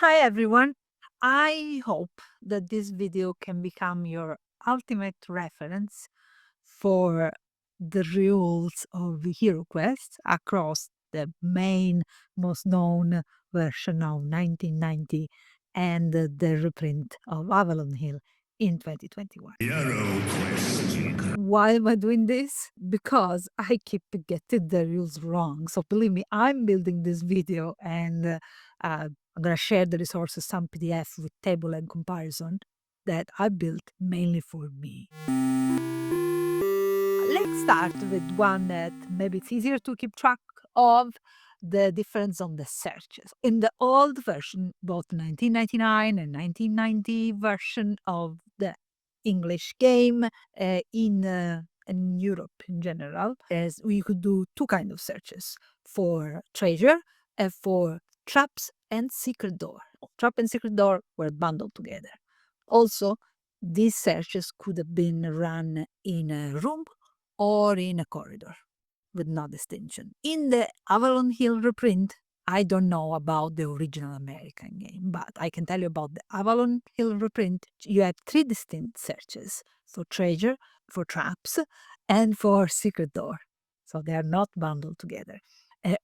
Hi everyone. I hope that this video can become your ultimate reference for the rules of HeroQuest across the main, most known version of 1990 and the reprint of Avalon Hill in 2021. Why am I doing this? Because I keep getting the rules wrong. So believe me, I'm building this video and I'm going to share the resources, some PDF with table and comparison that I built mainly for me. Let's start with one that maybe it's easier to keep track of, the difference on the searches. In the old version, both 1999 and 1990 version of the English game in Europe in general, as we could do two kind of searches for treasure and for traps and secret door. Trap and secret door were bundled together. Also, these searches could have been run in a room or in a corridor with no distinction. In the Avalon Hill reprint, I don't know about the original American game, but I can tell you about the Avalon Hill reprint. You have three distinct searches for treasure, for traps, and for secret door. So they are not bundled together.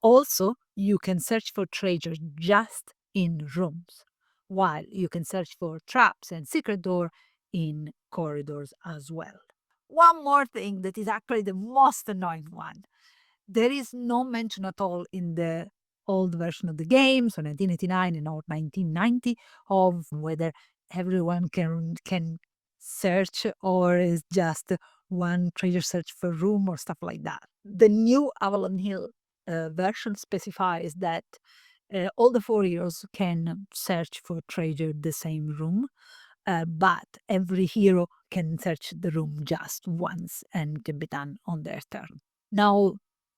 Also, you can search for treasure just in rooms, while you can search for traps and secret door in corridors as well. One more thing that is actually the most annoying one. There is no mention at all in the old version of the game, so 1989 and or 1990, of whether everyone can search or is just one treasure search per room or stuff like that. The new Avalon Hill version specifies that all the 4 heroes can search for treasure the same room, but every hero can search the room just once and can be done on their turn. Now,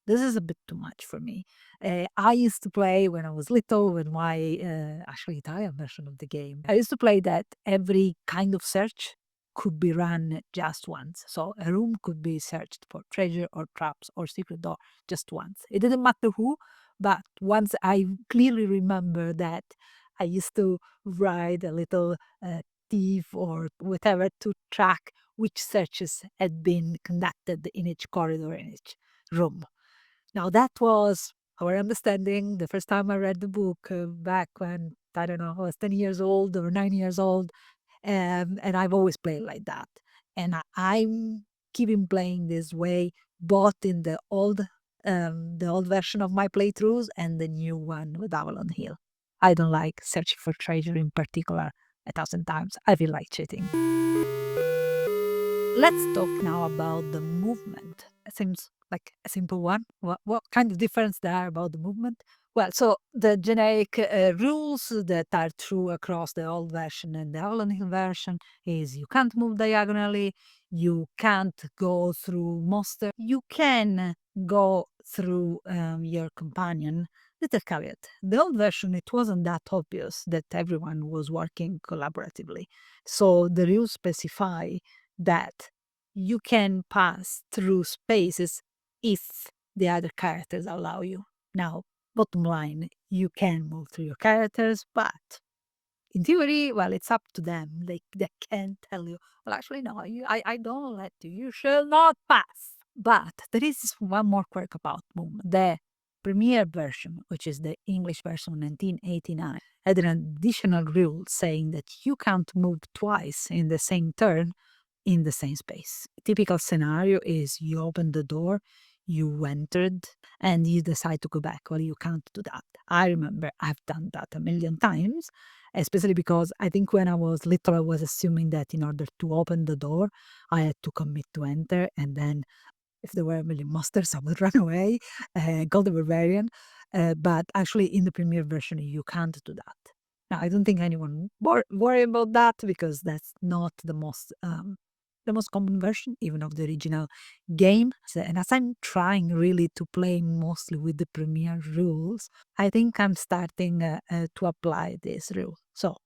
this is a bit too much for me. I used to play when I was little with my actually Italian version of the game. I used to play that every kind of search could be run just once. So a room could be searched for treasure or traps or secret door just once. It didn't matter who, but once I clearly remember that I used to write a little thief or whatever to track which searches had been conducted in each corridor, in each room. Now, that was our understanding the first time I read the book back when, I don't know, I was 10 years old or 9 years old. And I've always played like that. And I'm keeping playing this way, both in the old version of my playthroughs and the new one with Avalon Hill. I don't like searching for treasure in particular 1,000 times. I feel like cheating. Let's talk now about the movement. It seems like a simple one. What kind of difference there are about the movement? Well, so the generic rules that are true across the old version and the Avalon Hill version is you can't move diagonally, you can't go through monster, you can go through your companion. Little caveat. The old version, it wasn't that obvious that everyone was working collaboratively. So the rules specify that you can pass through spaces if the other characters allow you. Now, bottom line, you can move through your characters, but in theory, well, it's up to them. They can tell you, well, actually, no, I don't let you. You shall not pass. But there is one more quirk about movement. The premiere version, which is the English version of 1989, had an additional rule saying that you can't move twice in the same turn in the same space. Typical scenario is you open the door, you entered, and you decide to go back. Well, you can't do that. I remember I've done that a million times, especially because I think when I was little, I was assuming that in order to open the door, I had to commit to enter, and then if there were a million monsters, I would run away, call the barbarian. But actually, in the premiere version, you can't do that. Now, I don't think anyone worry about that because that's not the most common version, even of the original game. And as I'm trying really to play mostly with the premiere rules, I think I'm starting to apply this rule. So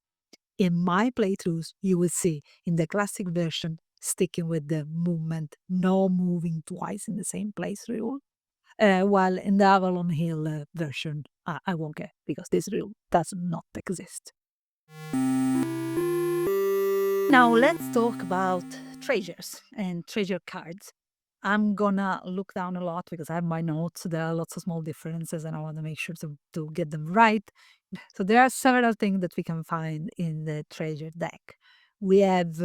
in my playthroughs, you will see in the classic version, sticking with the movement, no moving twice in the same place rule. While in the Avalon Hill version, I won't care because this rule does not exist. Now let's talk about treasures and treasure cards. I'm gonna look down a lot because I have my notes. There are lots of small differences and I want to make sure to get them right. So there are several things that we can find in the treasure deck. We have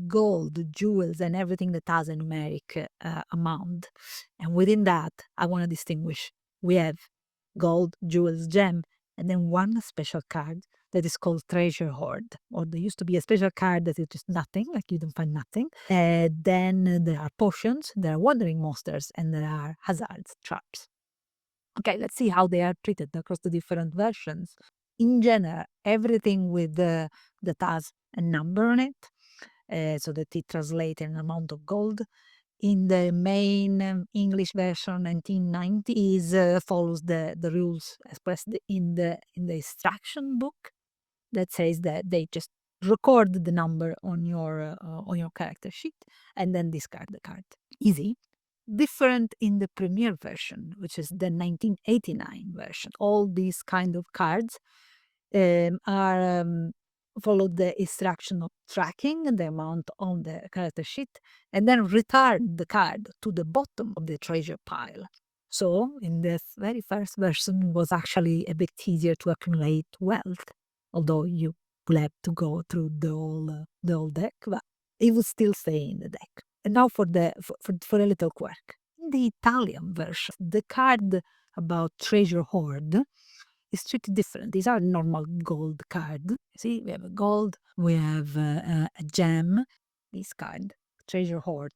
gold, jewels, and everything that has a numeric amount. And within that, I want to distinguish. We have gold, jewels, gem, and then one special card that is called Treasure Hoard. Or there used to be a special card that is just nothing, like you don't find nothing. Then there are potions, there are wandering monsters, and there are hazards, traps. Okay, let's see how they are treated across the different versions. In general, everything with that has a number on it, so that it translates an amount of gold. In the main English version, 1990, is follows the rules expressed in the instruction book that says that they just record the number on your character sheet and then discard the card. Easy. Different in the premiere version, which is the 1989 version. All these kind of cards are follow the instruction of tracking the amount on the character sheet and then return the card to the bottom of the treasure pile. So in the very first version, it was actually a bit easier to accumulate wealth, although you will have to go through the whole deck, but it would still stay in the deck. And now for a little quirk. In the Italian version, the card about treasure hoard is treated different. These are normal gold card. See, we have a gold, we have a gem. This card, treasure hoard.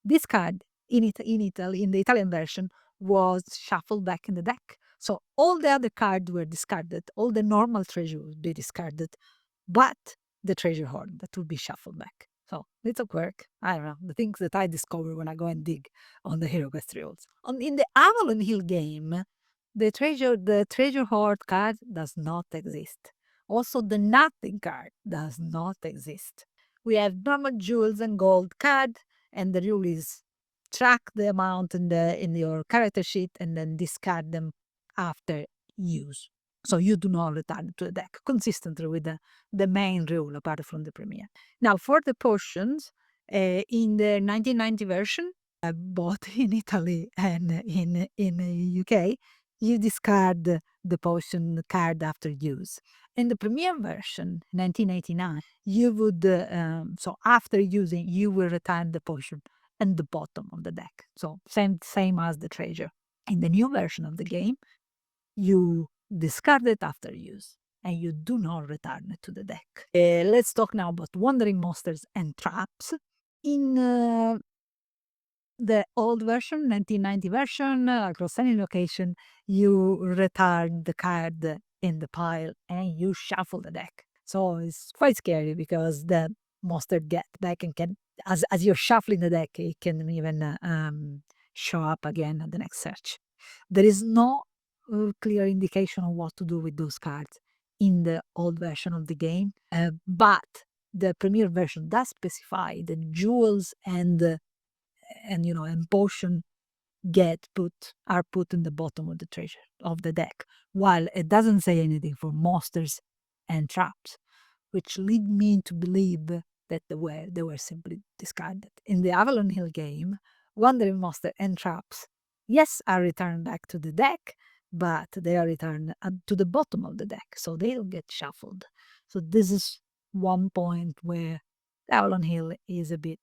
This card in Italy, in the Italian version, was shuffled back in the deck. So all the other cards were discarded. All the normal treasure would be discarded, but the treasure hoard that would be shuffled back. So it's a quirk. I don't know, the things that I discover when I go and dig on the HeroQuest rules. In the Avalon Hill game, the treasure hoard card does not exist. Also, the nothing card does not exist. We have normal jewels and gold card, and the rule is track the amount in your character sheet and then discard them after use. So you do not return to the deck, consistently with the main rule apart from the premiere. Now, for the potions, in the 1990 version, both in Italy and in the UK, you discard the potion card after use. In the premiere version, 1989, you would, so after using, you will return the potion at the bottom of the deck. So same as the treasure. In the new version of the game, you discard it after use and you do not return it to the deck. Let's talk now about wandering monsters and traps. In the old version, 1990 version, across any location, you return the card in the pile and you shuffle the deck. So it's quite scary because the monster get back and can, as you're shuffling the deck, it can even show up again at the next search. There is no clear indication of what to do with those cards in the old version of the game, but the premiere version does specify the jewels and potion are put in the bottom of the treasure of the deck, while it doesn't say anything for monsters and traps, which lead me to believe that they were simply discarded. In the Avalon Hill game, wandering monster and traps, yes, are returned back to the deck, but they are returned to the bottom of the deck, so they'll get shuffled. So this is one point where Avalon Hill is a bit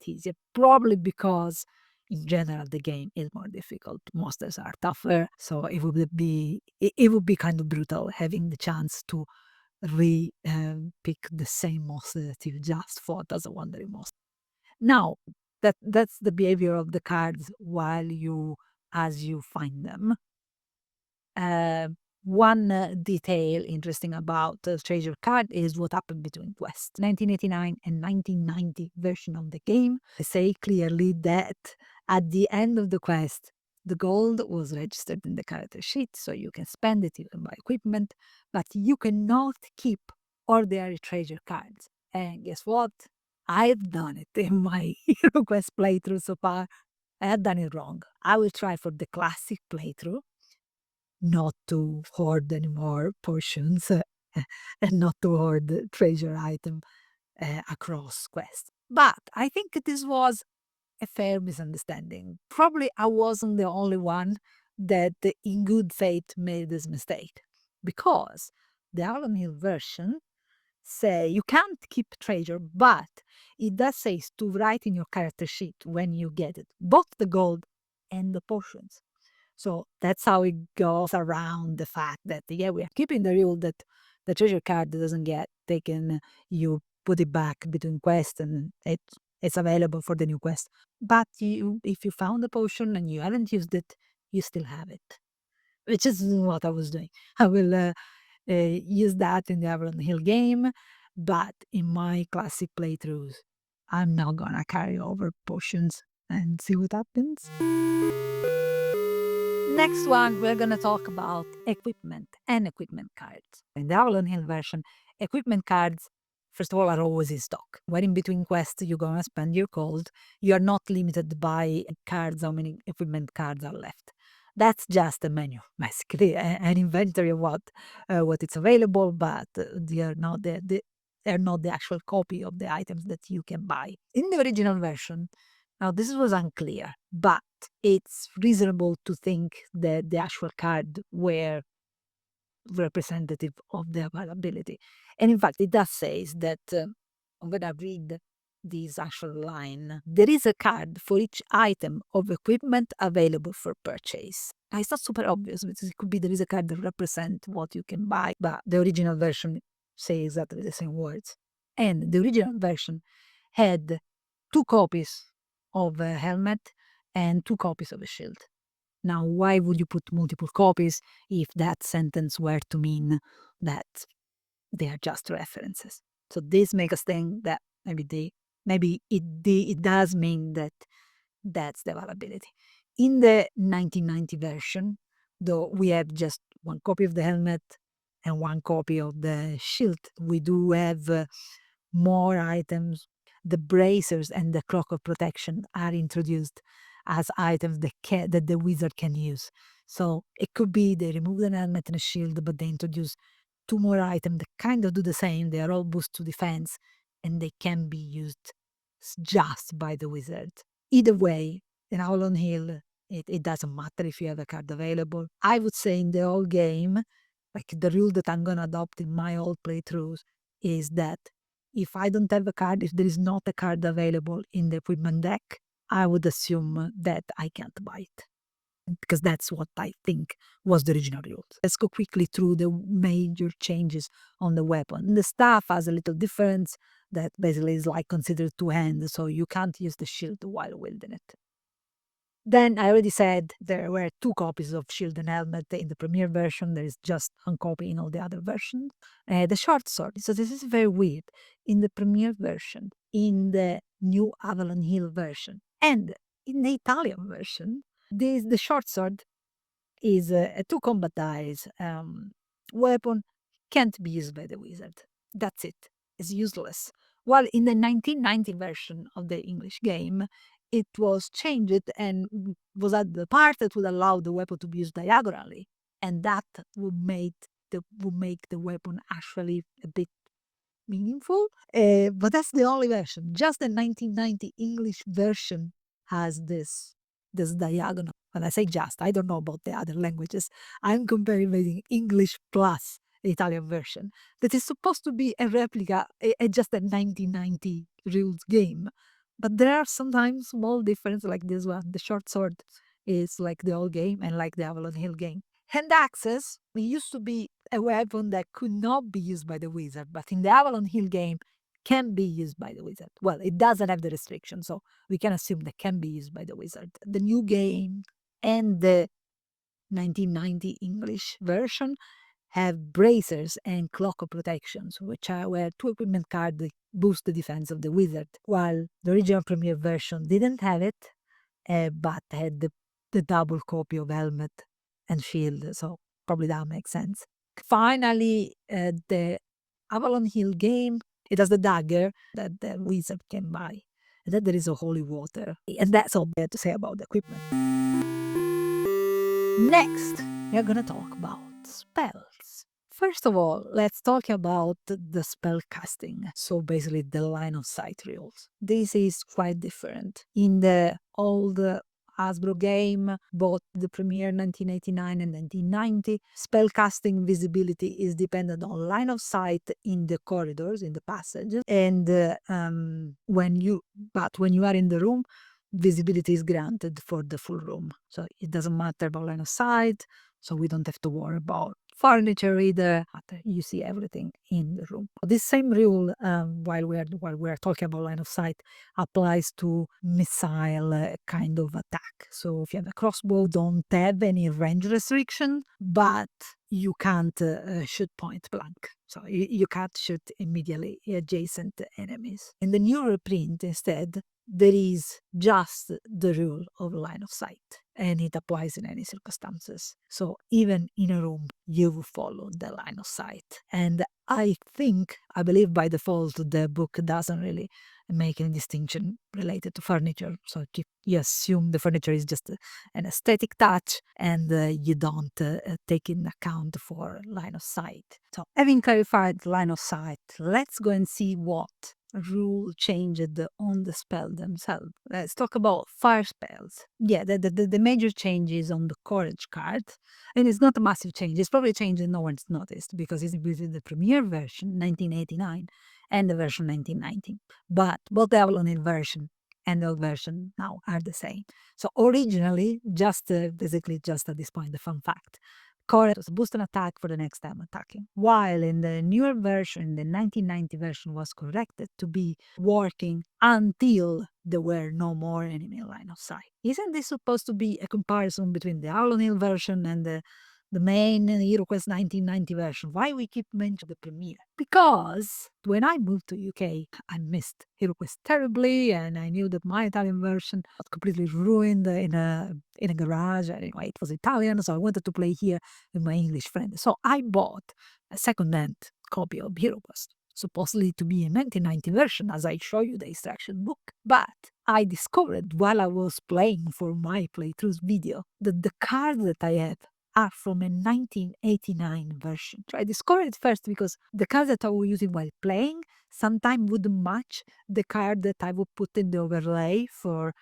easier, probably because in general the game is more difficult. Monsters are tougher, so it would be kind of brutal having the chance to pick the same monster that you just fought as a wandering monster. Now that's the behavior of the cards as you find them. Uh, One detail interesting about the treasure card is what happened between quests. 1989 and 1990 version of the game say clearly that at the end of the quest, the gold was registered in the character sheet, so you can spend it, you can buy equipment, but you cannot keep ordinary treasure cards. And guess what? I've done it in my HeroQuest playthrough so far. I have done it wrong. I will try for the classic playthrough not to hoard any more portions and not to hoard the treasure item across quests. But I think this was a fair misunderstanding. Probably I wasn't the only one that in good faith made this mistake, because the Avalon Hill version say you can't keep treasure, but it does say to write in your character sheet when you get it, both the gold and the potions. So that's how it goes around the fact that, yeah, we are keeping the rule that the treasure card doesn't get taken, you put it back between quests and it's available for the new quest. But if you found a potion and you haven't used it, you still have it, which is what I was doing. I will use that in the Avalon Hill game, but in my classic playthroughs, I'm not gonna carry over potions and see what happens. Next one, we're gonna talk about equipment and equipment cards. In the Avalon Hill version, equipment cards, first of all, are always in stock. When in between quests, you're gonna spend your gold. You are not limited by cards, how many equipment cards are left. That's just a menu, basically, an inventory of what it's available, but they are not they're not the actual copy of the items that you can buy. In the original version, now this was unclear, but it's reasonable to think that the actual card were representative of the availability. And in fact, it does say that when I read this actual line, there is a card for each item of equipment available for purchase. Now, it's not super obvious because it could be there is a card that represents what you can buy, but the original version say exactly the same words. And the original version had 2 copies of a helmet and 2 copies of a shield. Now, why would you put multiple copies if that sentence were to mean that they are just references? So this makes us think that maybe it does mean that that's the availability. In the 1990 version, though, we have just 1 copy of the helmet and 1 copy of the shield. We do have more items. The bracers and the cloak of protection are introduced as items that the wizard can use. So it could be they remove the helmet and a shield, but they introduce 2 more items that kind of do the same. They are all boost to defense, and they can be used just by the wizard. Either way, in Avalon Hill, it doesn't matter if you have a card available. I would say in the whole game, like the rule that I'm gonna adopt in my old playthroughs is that if I don't have a card, if there is not a card available in the equipment deck, I would assume that I can't buy it, because that's what I think was the original rule. Let's go quickly through the major changes on the weapon. The staff has a little difference that basically is like considered two-hand, so you can't use the shield while wielding it. Then I already said there were 2 copies of Shield and Helmet in the premiere version. There is just 1 copy in all the other versions. The short sword. So this is very weird. In the premiere version, in the new Avalon Hill version, and in the Italian version, the short sword is a 2 combat dice weapon, can't be used by the wizard. That's it. It's useless. While in the 1990 version of the English game, it was changed and was at the part that would allow the weapon to be used diagonally, and that would make the weapon actually a bit meaningful. But that's the only version. Just the 1990 English version has this diagonal. When I say just, I don't know about the other languages. I'm comparing the English plus the Italian version that is supposed to be a replica, just a 1990 rules game. But there are sometimes small differences like this one. The short sword is like the old game and like the Avalon Hill game. Hand axes, it used to be a weapon that could not be used by the wizard, but in the Avalon Hill game can be used by the wizard. Well, it doesn't have the restriction, so we can assume that can be used by the wizard. The new game and the 1990 English version have bracers and cloak of protections, which are where 2 equipment cards boost the defense of the wizard, while the original premiere version didn't have it, but had the double copy of helmet and shield, so probably that makes sense. Finally, the Avalon Hill game, it has the dagger that the wizard can buy, and then there is a holy water, and that's all there to say about the equipment. Next, we are gonna talk about spells. First of all, let's talk about the spell casting. So basically the line of sight rules. This is quite different. In the old Hasbro game, both the premiere 1989 and 1990, spell casting visibility is dependent on line of sight in the corridors, in the passages, and when you are in the room, visibility is granted for the full room. So it doesn't matter about line of sight, so we don't have to worry about furniture either. You see everything in the room. This same rule, while we are talking about line of sight, applies to missile kind of attack. So if you have a crossbow, don't have any range restriction, but you can't shoot point blank. So you can't shoot immediately adjacent enemies. In the new reprint, instead, there is just the rule of line of sight, and it applies in any circumstances. So even in a room, you follow the line of sight. And I believe by default, the book doesn't really make any distinction related to furniture. So you assume the furniture is just an aesthetic touch, and you don't take in account for line of sight. So having clarified line of sight, let's go and see what rule changed on the spell themselves. Let's talk about fire spells. Yeah, the major change is on the courage card, and it's not a massive change. It's probably a change that no one's noticed because it's between the premiere version 1989 and the version 1990. But both the Avalon Hill version and the old version now are the same. So originally, basically just at this point, the fun fact, courage was boost an attack for the next time attacking. While in the newer version, the 1990 version was corrected to be working until there were no more enemy line of sight. Isn't this supposed to be a comparison between the Avalon Hill version and the main HeroQuest 1990 version? Why we keep mentioning the premiere? Because when I moved to UK, I missed HeroQuest terribly, and I knew that my Italian version was completely ruined in a garage. Anyway, it was Italian, so I wanted to play here with my English friend. So I bought a second-hand copy of HeroQuest, supposedly to be a 1990 version, as I show you the instruction book. But I discovered while I was playing for my playthroughs video that the cards that I have are from a 1989 version. So I discovered it first because the cards that I was using while playing sometimes wouldn't match the card that I would put in the overlay for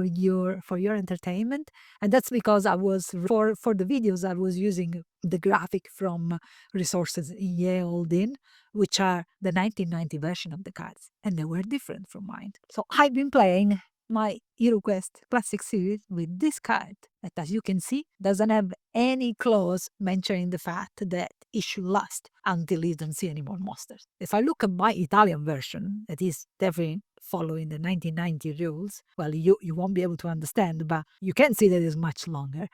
your entertainment. And that's because I was for the videos I was using the graphic from resources EA in, which are the 1990 version of the cards, and they were different from mine. So I've been playing my HeroQuest Classic Series with this card that, as you can see, doesn't have any clause mentioning the fact that it should last until you don't see any more monsters. If I look at my Italian version, that is definitely following the 1990 rules, well, you won't be able to understand, but you can see that it's much longer.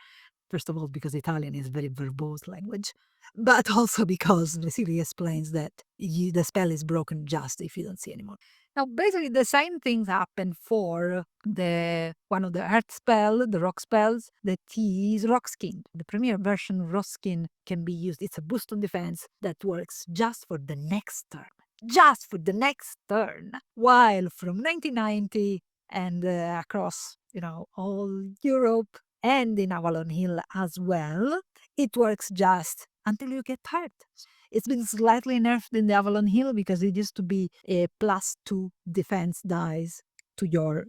First of all, because Italian is a very verbose language, but also because the series explains that the spell is broken just if you don't see anymore. Now, basically, the same things happen for the one of the earth spell, the rock spells, that is rock skin. The premiere version rock skin can be used. It's a boost on defense that works just for the next turn. Just for the next turn. While from 1990 and across, all Europe and in Avalon Hill as well, it works just until you get hurt. It's been slightly nerfed in the Avalon Hill because it used to be a +2 defense dice to your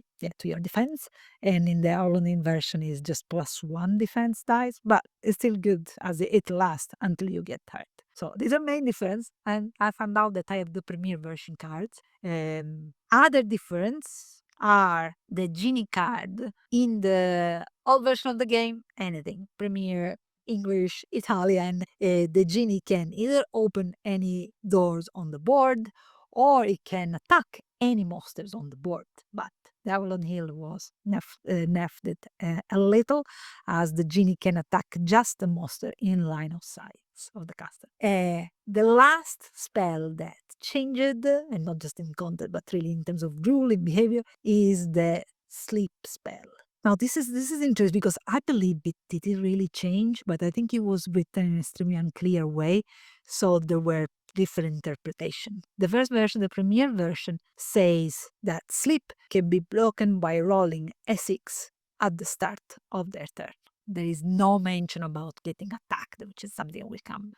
defense, and in the Avalon Hill version is just +1 defense dice, but it's still good as it lasts until you get hurt. So these are main difference, and I found out that I have the premiere version cards. Other difference are the genie card in the old version of the game. Anything premiere, English, Italian, the genie can either open any doors on the board or it can attack any monsters on the board. But the Avalon Hill was nerfed a little, as the genie can attack just the monster in line of sight of the caster. The last spell that changed, and not just in content, but really in terms of rule and behavior, is the sleep spell. Now, this is interesting because I believe it didn't really change, but I think it was written in an extremely unclear way, so there were different interpretations. The first version, the premiere version, says that sleep can be broken by rolling a 6 at the start of their turn. There is no mention about getting attacked, which is something will come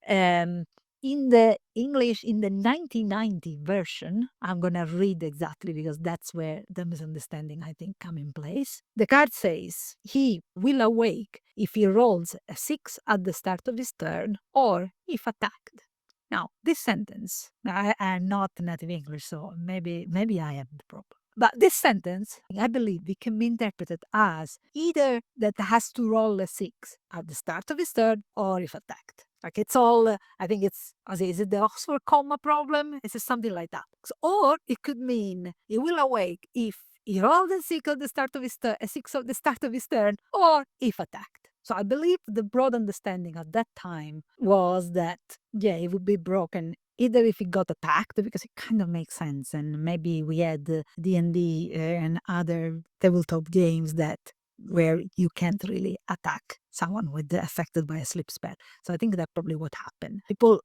In the English, in the 1990 version, I'm going to read exactly because that's where the misunderstanding, I think, come in place. The card says he will awake if he rolls a 6 at the start of his turn or if attacked. Now, this sentence, I'm not native English, so maybe I am the problem. But this sentence, I believe it can be interpreted as either that has to roll a 6 at the start of his turn or if attacked. Like it's all, I think it's, is it the Oxford comma problem? Is it something like that? So, or it could mean he will awake if he rolled a 6 at the start of his turn, a 6 at the start of his turn, or if attacked. So I believe the broad understanding at that time was that, yeah, it would be broken either if it got attacked, because it kind of makes sense, and maybe we had D&D and other tabletop games that where you can't really attack someone with affected by a sleep spell. So I think that's probably what happened. People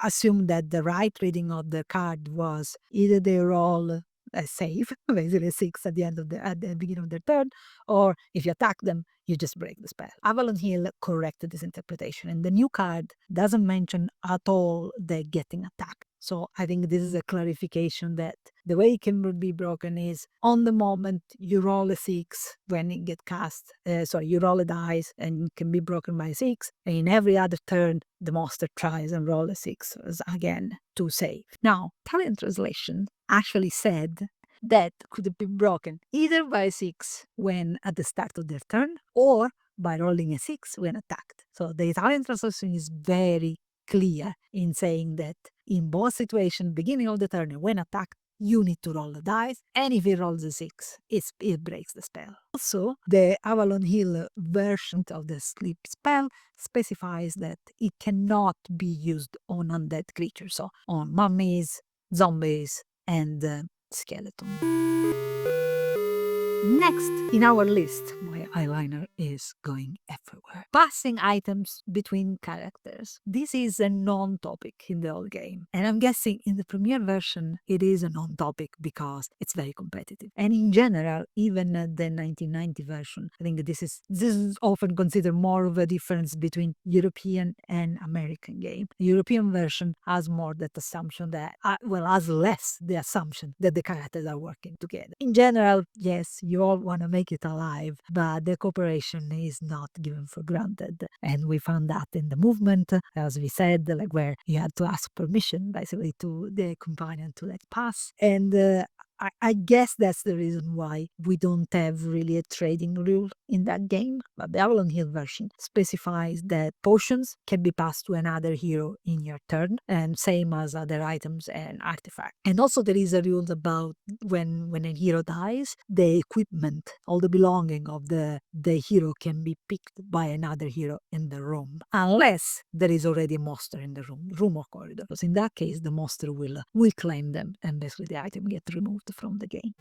assume that the right reading of the card was either they roll a save, basically a 6 at the beginning of their turn, or if you attack them, you just break the spell. Avalon Hill corrected this interpretation, and the new card doesn't mention at all the getting attacked. So I think this is a clarification that the way it can be broken is on the moment you roll a 6 when it gets cast. You roll a dice and it can be broken by 6. And in every other turn, the monster tries and roll a 6 again to save. Now, Italian translation actually said that could be broken either by 6 when at the start of their turn or by rolling a 6 when attacked. So the Italian translation is very clear in saying that in both situations, beginning of the turn and when attacked, you need to roll the dice, and if it rolls a 6, it breaks the spell. Also, the Avalon Hill version of the sleep spell specifies that it cannot be used on undead creatures, so on mummies, zombies, and skeletons. Next in our list, my eyeliner is going everywhere. Passing items between characters. This is a non-topic in the whole game. And I'm guessing in the premiere version, it is a non-topic because it's very competitive. And in general, even the 1990 version, I think this is often considered more of a difference between European and American game. The European version has more that assumption that, has less the assumption that the characters are working together. In general, yes, you all want to make it alive, but the cooperation is not given for granted. And we found that in the movement, as we said, like where you had to ask permission basically to the companion to let pass. And I guess that's the reason why we don't have really a trading rule in that game. But the Avalon Hill version specifies that potions can be passed to another hero in your turn, and same as other items and artifacts. And also there is a rule about when a hero dies, the equipment, all the belonging of the hero can be picked by another hero in the room, unless there is already a monster in the room or corridor. Because in that case, the monster will claim them, and basically the item gets removed from the game.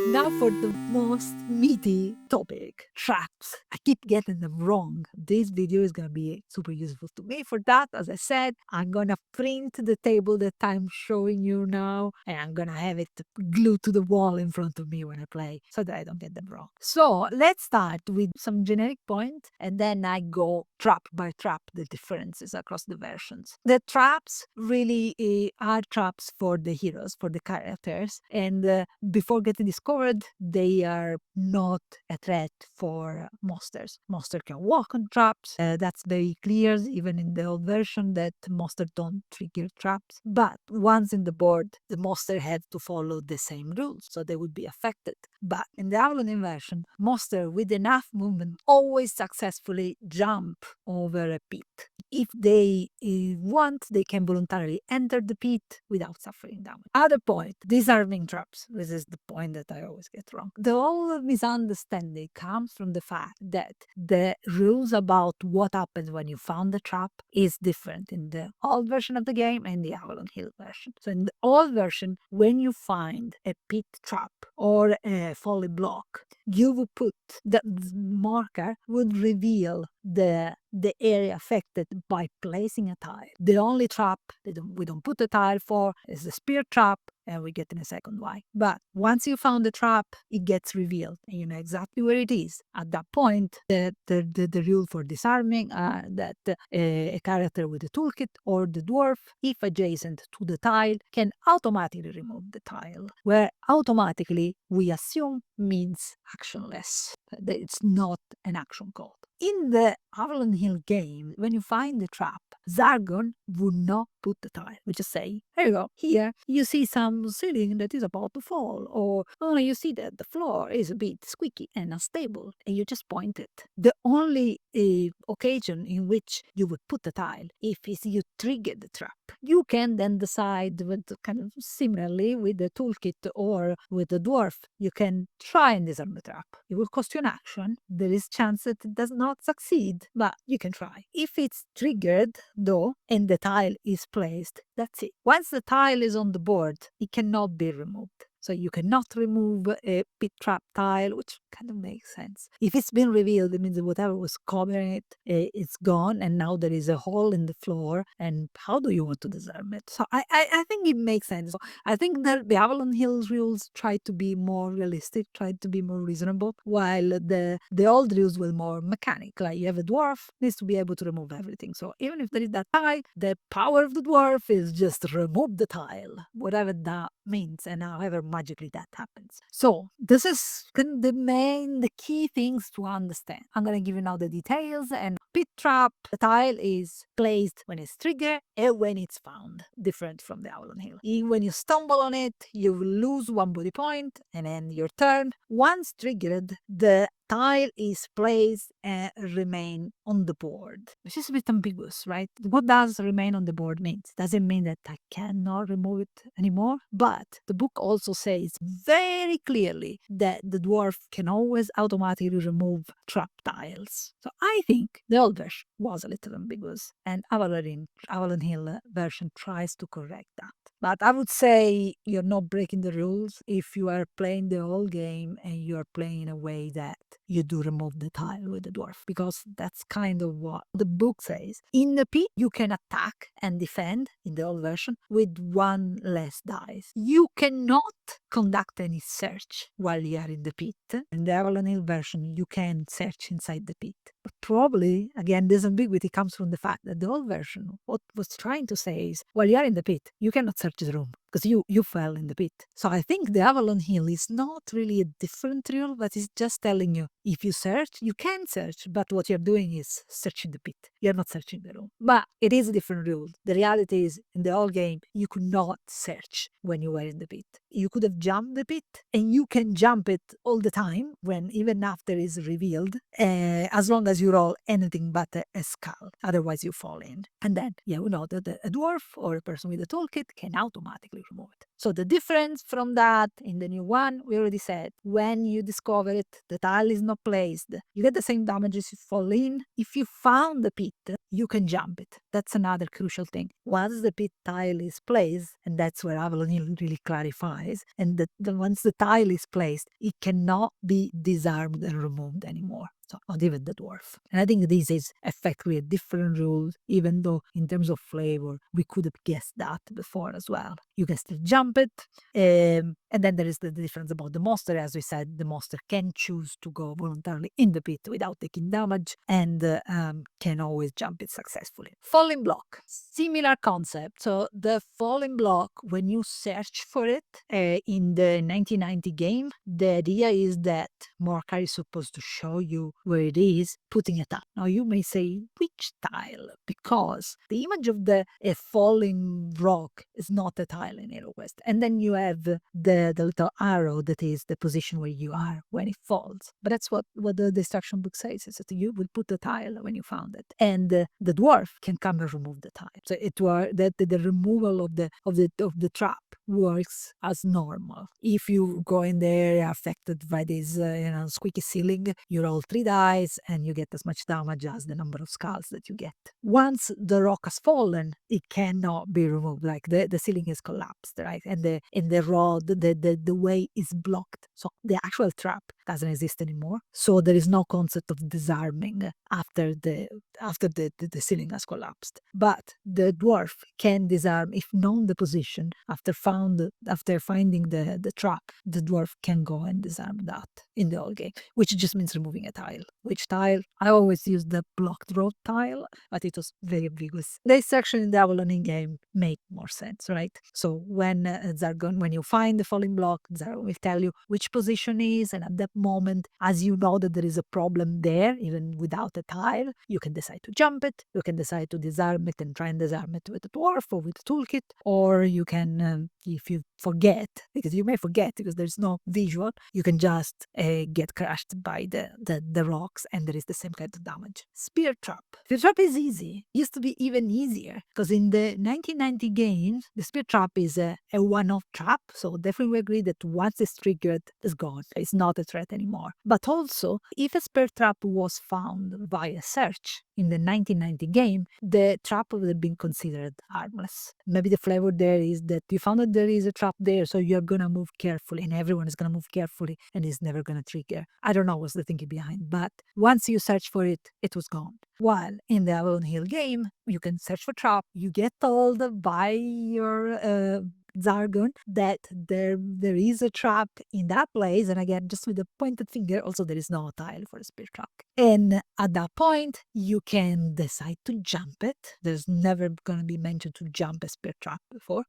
Now for the most meaty topic, traps. I keep getting them wrong. This video is going to be super useful to me. For that, as I said, I'm going to print the table that I'm showing you now, and I'm going to have it glued to the wall in front of me when I play so that I don't get them wrong. So let's start with some generic points, and then I go trap by trap the differences across the versions. The traps really are traps for the heroes, for the characters, and before getting discovered, they are not a threat for monsters. Monster can walk on traps. That's very clear, even in the old version, that monsters don't trigger traps. But once in the board, the monster had to follow the same rules, so they would be affected. But in the Avalon version, monster with enough movement always successfully jump over a pit. If they want, they can voluntarily enter the pit without suffering damage. Other point, disarming traps. This is the point that I always get wrong. The whole misunderstanding comes from the fact that the rules about what happens when you found the trap is different in the old version of the game and the Avalon Hill version. So in the old version, when you find a pit trap or a folly block, you would put the marker would reveal the area affected by placing a tile. The only trap we don't put a tile for is the spear trap, and we get in a second why. But once you found the trap, it gets revealed and you know exactly where it is. At that point, the rule for disarming that a character with a toolkit or the dwarf, if adjacent to the tile, can automatically remove the tile, where automatically we assume means actionless. It's not an action code. In the Avalon Hill game, when you find the trap, Zargon would not put the tile. We just say, here you go. Here, you see some ceiling that is about to fall, or oh, you see that the floor is a bit squeaky and unstable, and you just point it. The only occasion in which you would put the tile if you trigger the trap. You can then decide with kind of similarly with the toolkit or with the dwarf, you can try and disarm the trap. It will cost you an action. There is chance that it does not succeed, but you can try. If it's triggered though, and the tile is placed, that's it. Once the tile is on the board, it cannot be removed. So you cannot remove a pit trap tile, which kind of makes sense. If it's been revealed, it means that whatever was covering it, it's gone, and now there is a hole in the floor. And how do you want to disarm it? So I think it makes sense. So I think that the Avalon Hills rules try to be more realistic, try to be more reasonable, while the old rules were more mechanic. Like you have a dwarf, needs to be able to remove everything. So even if there is that tile, the power of the dwarf is just remove the tile, whatever that means, and however magically that happens. So this is the key things to understand. I'm gonna give you now the details. And pit trap, the tile is placed when it's triggered and when it's found, different from the Avalon Hill. When you stumble on it, you will lose 1 body point, and then your turn. Once triggered, the tile is placed and remain on the board, which is a bit ambiguous, right? What does remain on the board mean? Does it mean that I cannot remove it anymore? But the book also says very clearly that the dwarf can always automatically remove trap tiles. So I think the old version was a little ambiguous, and Avalon Hill version tries to correct that. But I would say you're not breaking the rules if you are playing the whole game and you're playing in a way that you do remove the tile with the dwarf, because that's kind of what the book says. In the pit, you can attack and defend in the old version with 1 less dice. You cannot conduct any search while you are in the pit. In the Avalon Hill version, you can search inside the pit. But probably, again, this ambiguity comes from the fact that the old version, what was trying to say is, while you are in the pit, you cannot search the room because you fell in the pit. So I think the Avalon Hill is not really a different rule, but it's just telling you, if you search, you can search, but what you're doing is searching the pit. You're not searching the room. But it is a different rule. The reality is, in the old game, you could not search when you were in the pit. You could have jumped the pit, and you can jump it all the time, when even after it's revealed, as long as you roll anything but a skull. Otherwise, you fall in. And then, we know that a dwarf or a person with a toolkit can automatically remove it. So the difference from that in the new one, we already said, when you discover it, the tile is not placed. You get the same damage as you fall in. If you found the pit, you can jump it. That's another crucial thing. Once the pit tile is placed, and that's where Avalon Hill really clarifies, and once the tile is placed, it cannot be disarmed and removed anymore. So not even the dwarf. And I think this is effectively a different rule, even though in terms of flavor, we could have guessed that before as well. You can still jump it. And then there is the difference about the monster. As we said, the monster can choose to go voluntarily in the pit without taking damage, and can always jump it successfully. Falling block, similar concept. So the falling block, when you search for it in the 1990 game, the idea is that marker is supposed to show you where it is, putting it up. Now you may say, which tile? Because the image of the falling rock is not a tile in HeroQuest. And then you have the little arrow that is the position where you are when it falls. But that's what the destruction book says, is that you will put the tile when you found it. And the dwarf can come come and remove the tile. So it were that the removal of the trap works as normal. If you go in there affected by this squeaky ceiling, you roll 3 dice and you get as much damage as the number of skulls that you get. Once the rock has fallen, it cannot be removed. Like the ceiling is collapsed, right? And the rod, the way is blocked. So the actual trap doesn't exist anymore. So there is no concept of disarming after the ceiling has collapsed. But the dwarf can disarm if known the position after finding the trap. The dwarf can go and disarm that in the whole game, which just means removing a tile. Which tile? I always use the blocked road tile, but it was very ambiguous. This section in the Avalon Hill game make more sense, right? So when when you find the falling block, Zargon will tell you which position is, and at that moment, as you know that there is a problem there, even without a tile, you can decide to jump it, you can decide to disarm it and try and disarm it with a dwarf or with a toolkit, or you can, if you forget, because you may forget because there's no visual, you can just get crushed by the rocks and there is the same kind of damage. Spear trap. Spear trap is easy. Used to be even easier because in the 1990 games, the spear trap is a one-off trap. So definitely we agree that once it's triggered, it's gone. It's not a threat anymore. But also, if a spear trap was found via search in the 1990 game, the trap would have been considered harmless. Maybe the flavor there is that you found that there is a trap there, so you're gonna move carefully, and everyone is gonna move carefully, and it's never gonna trigger. I don't know what's the thinking behind, but once you search for it, it was gone. While in the Avalon Hill game, you can search for trap. You get told by your jargon that there is a trap in that place, and again, just with a pointed finger, also there is no tile for a spear trap. And at that point, you can decide to jump it. There's never going to be mentioned to jump a spear trap before.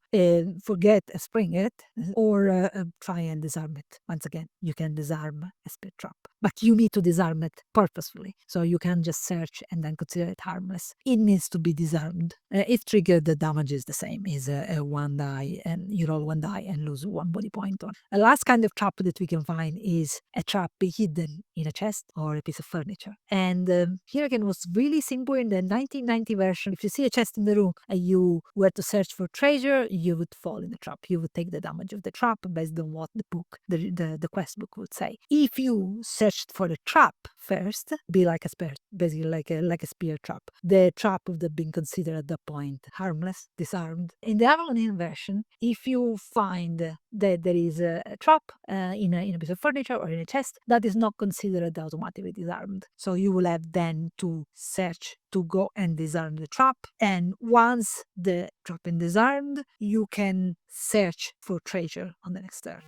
Forget spring it, or try and disarm it. Once again, you can disarm a spear trap, but you need to disarm it purposefully. So you can just search and then consider it harmless. It needs to be disarmed. If triggered, the damage is the same. Is a 1 die, and you roll 1 die and lose 1 body point on. A last kind of trap that we can find is a trap hidden in a chest or a piece of furniture. And here again was really simple in the 1990 version. If you see a chest in the room and you were to search for treasure, you would fall in the trap. You would take the damage of the trap based on what the book, the quest book would say. If you searched for the trap first, be like a spear, basically like a spear trap. The trap would have been considered at that point harmless, disarmed. In the Avalon Hill version, if you find that there is a trap in a piece of furniture or in a chest, that is not considered automatically disarmed. So you will have then to search to go and disarm the trap. And once the trap is disarmed, you can search for treasure on the next turn.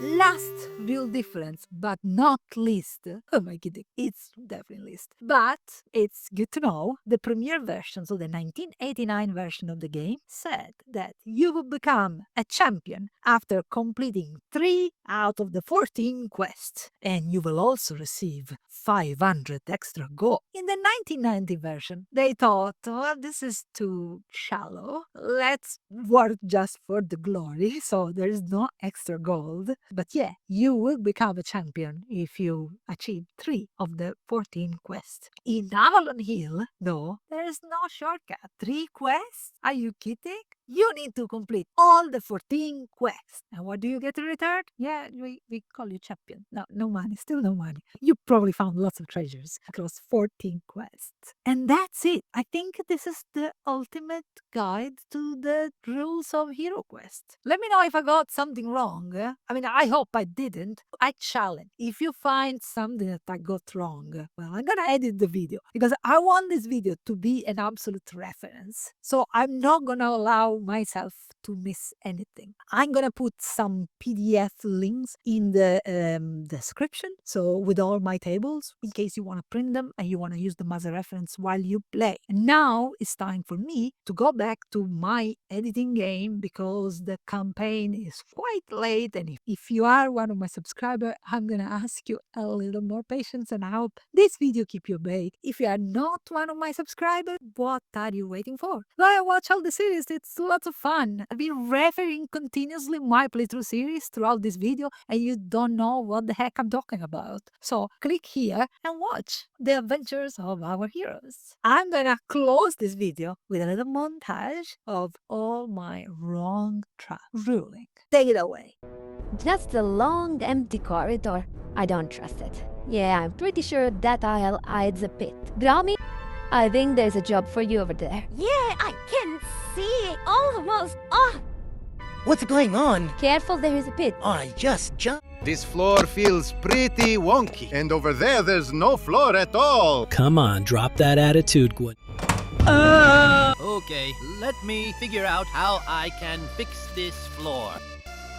Last real difference, but not least, oh my goodness, it's definitely least, but it's good to know, the premiere version, so the 1989 version of the game, said that you will become a champion after completing 3 out of the 14 quests, and you will also receive 500 extra gold. In the 1990 version, they thought, well, this is too shallow, let's work just for the glory, so there is no extra gold. But yeah, you will become a champion if you achieve 3 of the 14 quests. In Avalon Hill, though, there is no shortcut. 3 quests? Are you kidding? You need to complete all the 14 quests. And what do you get in return? Yeah, we call you champion. No money, still no money. You probably found lots of treasures across 14 quests. And that's it. I think this is the ultimate guide to the rules of HeroQuest. Let me know if I got something wrong. I mean, I hope I didn't. I challenge. If you find something that I got wrong, well, I'm gonna edit the video because I want this video to be an absolute reference. So I'm not gonna allow myself to miss anything. I'm gonna put some PDF links in the description. So with all my tables, in case you want to print them and you want to use them as a reference while you play. And now it's time for me to go back to my editing game because the campaign is quite late. And if you are one of my subscribers, I'm gonna ask you a little more patience, and I hope this video keep you obeyed. If you are not one of my subscribers, what are you waiting for? Go and watch all the series. It's lots of fun. I've been referring continuously my playthrough series throughout this video and you don't know what the heck I'm talking about. So click here and watch the adventures of our heroes. I'm gonna close this video with a little montage of all my wrong track ruling. Take it away. Just a long, empty corridor. I don't trust it. Yeah, I'm pretty sure that aisle hides a pit. Grommy, I think there's a job for you over there. Yeah, I can see almost. Oh, What's going on? Careful, there is a pit. I just jumped. This floor feels pretty wonky. And over there's no floor at all. Come on, drop that attitude, Gwen. Okay, let me figure out how I can fix this floor.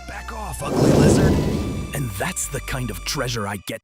Back off, ugly lizard. And that's the kind of treasure I get.